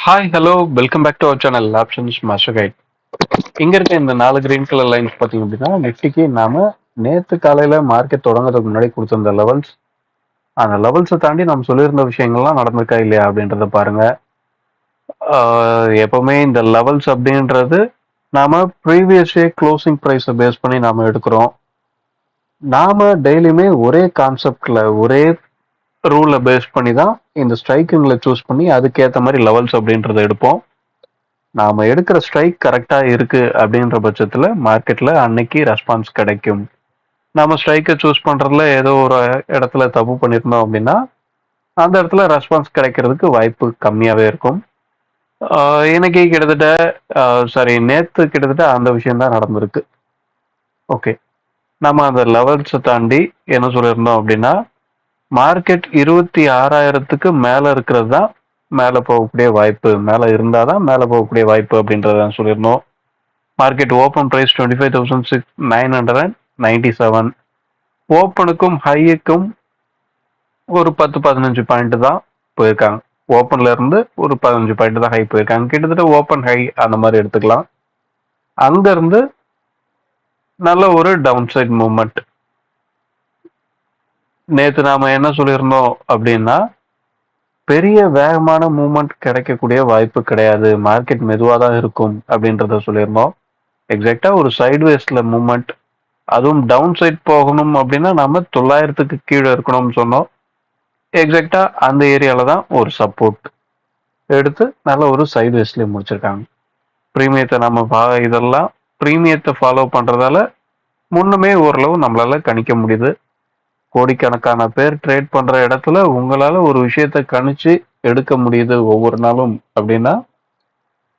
Hi hello welcome back to our channel options master guide. இங்க இருக்க இந்த 4 green colour lines பார்த்தீங்க அப்படின்னா நிஃப்டிக்கு நாம நேத்து காலையில மார்க்கெட் தொடங்குறதுக்கு முன்னாடி கொடுத்திருந்த லெவல்ஸ். அந்த லெவல்ஸை தாண்டி நம்ம சொல்லியிருந்த விஷயங்கள்லாம் நடந்திருக்கா இல்லையா அப்படின்றத பாருங்க. எப்பவுமே இந்த லெவல்ஸ் அப்படின்றது நாம ப்ரீவியஸ் டே க்ளோசிங் ப்ரைஸை பேஸ் பண்ணி நாம எடுக்கிறோம். நாம டெய்லியுமே ஒரே கான்செப்ட்ல ஒரே ரூலை பேஸ் பண்ணி தான் இந்த ஸ்ட்ரைக்குங்களை சூஸ் பண்ணி அதுக்கேற்ற மாதிரி லெவல்ஸ் அப்படின்றத எடுப்போம். நாம எடுக்கிற ஸ்ட்ரைக் கரெக்டா இருக்கு அப்படின்ற பட்சத்துல மார்க்கெட்ல அன்னைக்கு ரெஸ்பான்ஸ் கிடைக்கும். நாம ஸ்ட்ரைக்கை சூஸ் பண்றதுல ஏதோ ஒரு இடத்துல தப்பு பண்ணியிருந்தோம் அப்படின்னா அந்த இடத்துல ரெஸ்பான்ஸ் கிடைக்கிறதுக்கு வாய்ப்பு கம்மியாவே இருக்கும். இன்னைக்கு கிட்டத்தட்ட சாரி நேத்து கிட்டத்தட்ட அந்த விஷயம் தான் நடந்திருக்கு. ஓகே, நம்ம அந்த லெவல்ஸை தாண்டி என்ன சொல்லியிருந்தோம் அப்படின்னா மார்க்கெட் 26,000க்கு மேல இருக்கிறது தான் மேலே போகக்கூடிய வாய்ப்பு, மேலே இருந்தால் தான் மேலே போகக்கூடிய வாய்ப்பு அப்படின்றத சொல்லியிருந்தோம். Market open price 25,997. ஓப்பனுக்கும் ஹையுக்கும் ஒரு 10-15 பாயிண்ட் தான் போயிருக்காங்க. ஓப்பன்ல இருந்து ஒரு 15 பாயிண்ட் தான் ஹை போயிருக்காங்க. கிட்டத்தட்ட ஓப்பன் ஹை அந்த மாதிரி எடுத்துக்கலாம். அங்க இருந்து நல்ல ஒரு டவுன் சைட் மூவ்மெண்ட். நேற்று நாம என்ன சொல்லியிருந்தோம் அப்படின்னா பெரிய வேகமான மூவ்மெண்ட் கிடைக்கக்கூடிய வாய்ப்பு கிடையாது, மார்க்கெட் மெதுவாக தான் இருக்கும் அப்படின்றத சொல்லியிருந்தோம். எக்ஸாக்டா ஒரு சைட்வேஸ்ல மூவ்மெண்ட், அதுவும் டவுன் சைட் போகணும் அப்படின்னா நம்ம 900க்கு கீழே இருக்கணும்னு சொன்னோம். எக்ஸாக்டா அந்த ஏரியால தான் ஒரு சப்போர்ட் எடுத்து நல்ல ஒரு சைட்வேஸ்லேயே முடிச்சிருக்காங்க. ப்ரீமியத்தை நம்ம இதெல்லாம் ப்ரீமியத்தை ஃபாலோ பண்றதால முன்னுமே ஓரளவு நம்மளால கணிக்க முடியுது. கோடிக்கணக்கான பேர் ட்ரேட் பண்ற இடத்துல உங்களால ஒரு விஷயத்தை கணிச்சு எடுக்க முடியுது ஒவ்வொரு நாளும் அப்படின்னா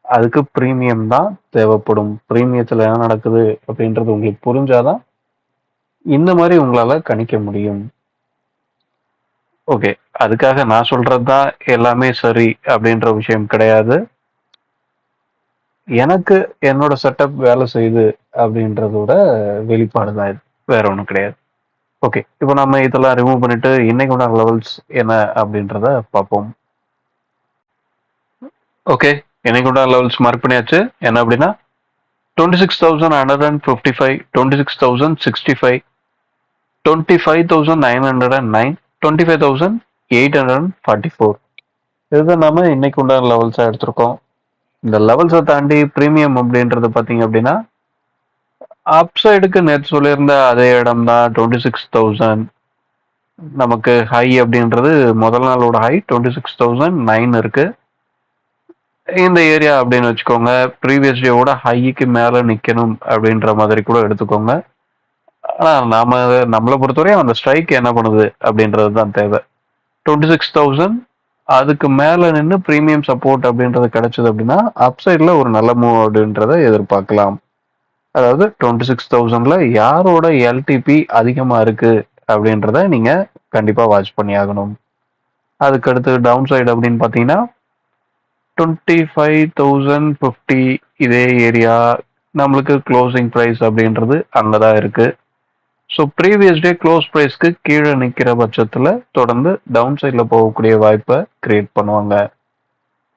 அதுக்கு ப்ரீமியம் தான் தேவைப்படும். ப்ரீமியத்தில் என்ன நடக்குது அப்படின்றது உங்களுக்கு புரிஞ்சாதான் இந்த மாதிரி உங்களால கணிக்க முடியும். ஓகே, அதுக்காக நான் சொல்றது தான் எல்லாமே சரி அப்படின்ற விஷயம் கிடையாது. எனக்கு என்னோட செட்டப் வேலை செய்யுது அப்படின்றதோட வெளிப்பாடு தான் இது, வேற ஒன்றும் கிடையாது. ஓகே, இப்போ நம்ம இதெல்லாம் ரிமூவ் பண்ணிட்டு இன்னைக்கு உண்டான லெவல்ஸ் என்ன அப்படின்றத பார்ப்போம். ஓகே, இன்னைக்கு உண்டான லெவல்ஸ் மார்க் பண்ணியாச்சு. என்ன அப்படின்னா 26,155, 26,065, 25,909, 25,844. இதுதான் நாம இன்னைக்கு உண்டான லெவல்ஸா எடுத்திருக்கோம். இந்த லெவல்ஸை தாண்டி ப்ரீமியம் அப்படின்றது பார்த்தீங்க அப்படின்னா அப்சைடுக்கு நேற்று சொல்லியிருந்த அதே இடம் தான் 26,000. நமக்கு ஹை அப்படின்றது முதல் நாளோட ஹை 26,009 இருக்கு. இந்த ஏரியா அப்படின்னு வச்சுக்கோங்க. ப்ரீவியஸ் டேவோட ஹைக்கு மேல நிக்கணும் அப்படின்ற மாதிரி கூட எடுத்துக்கோங்க. ஆனா நம்மளை பொறுத்தவரையும் அந்த ஸ்ட்ரைக் என்ன பண்ணுது அப்படின்றது தான் தேவை. 26,000 அதுக்கு மேல நின்று ப்ரீமியம் சப்போர்ட் அப்படின்றது கிடைச்சது அப்படின்னா அப்சைட்ல ஒரு நல்ல மூவ் அப்படின்றத எதிர்பார்க்கலாம். அதாவது 26,000ல யாரோட எல்டிபி அதிகமா இருக்கு அப்படின்றத நீங்க கண்டிப்பா வாட்ச் பண்ணி ஆகணும். அதுக்கு அடுத்து டவுன் சைடு அப்படின்னு பாத்தீங்கன்னா 25,050 இதே ஏரியா நம்மளுக்கு க்ளோசிங் ப்ரைஸ் அப்படின்றது அங்கதான் இருக்கு. ஸோ ப்ரீவியஸ் டே க்ளோஸ் ப்ரைஸ்க்கு கீழே நிற்கிற பட்சத்தில் தொடர்ந்து டவுன் சைடில் போகக்கூடிய வாய்ப்பை கிரியேட் பண்ணுவாங்க.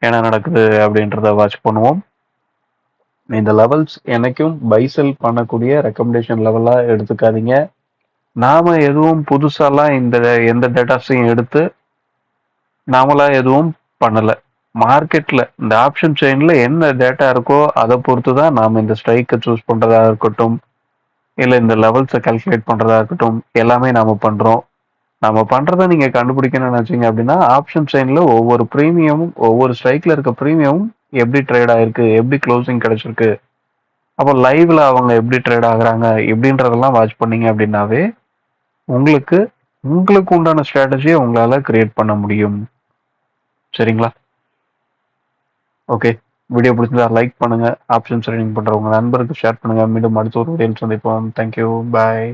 என்ன நடக்குது அப்படின்றத வாட்ச் பண்ணுவோம். இந்த லெவல்ஸ் என்னைக்கும் பைசெல் பண்ணக்கூடிய ரெக்கமெண்டேஷன் லெவலாக எடுத்துக்காதீங்க. நாம எதுவும் புதுசாலாம் எந்த டேட்டாஸையும் எடுத்து நாமளா எதுவும் பண்ணலை. மார்க்கெட்ல இந்த ஆப்ஷன் செயின்ல என்ன டேட்டா இருக்கோ அதை பொறுத்து தான் நாம இந்த ஸ்ட்ரைக்கை சூஸ் பண்றதா இருக்கட்டும், இல்லை இந்த லெவல்ஸை கால்குலேட் பண்றதா இருக்கட்டும், எல்லாமே நாம பண்றோம். நம்ம பண்றதை நீங்க கண்டுபிடிக்கணும்னு நினைச்சீங்க அப்படின்னா ஆப்ஷன் செயின்ல ஒவ்வொரு ப்ரீமியமும் ஒவ்வொரு ஸ்ட்ரைக்ல இருக்க ப்ரீமியமும் எப்படி ட்ரேட் ஆயிருக்கு, எப்படி க்ளோசிங் கிடைச்சிருக்கு, அப்போ லைவ்ல அவங்க எப்படி ட்ரேட் ஆகுறாங்க இப்படின்றதெல்லாம் வாட்ச் பண்ணீங்க அப்படின்னாவே உங்களுக்கு உங்களுக்கு உண்டான ஸ்ட்ராட்டஜியை உங்களால கிரியேட் பண்ண முடியும். சரிங்களா? ஓகே, வீடியோ பிடிச்சிருந்தா லைக் பண்ணுங்க, ஆப்ஷன்ஸ் ட்ரேடிங் பண்றவங்க நண்பருக்கு ஷேர் பண்ணுங்க. மீண்டும் அடுத்த ஒரு வீடியோவில் சந்திப்போம். தேங்க்யூ, பாய்.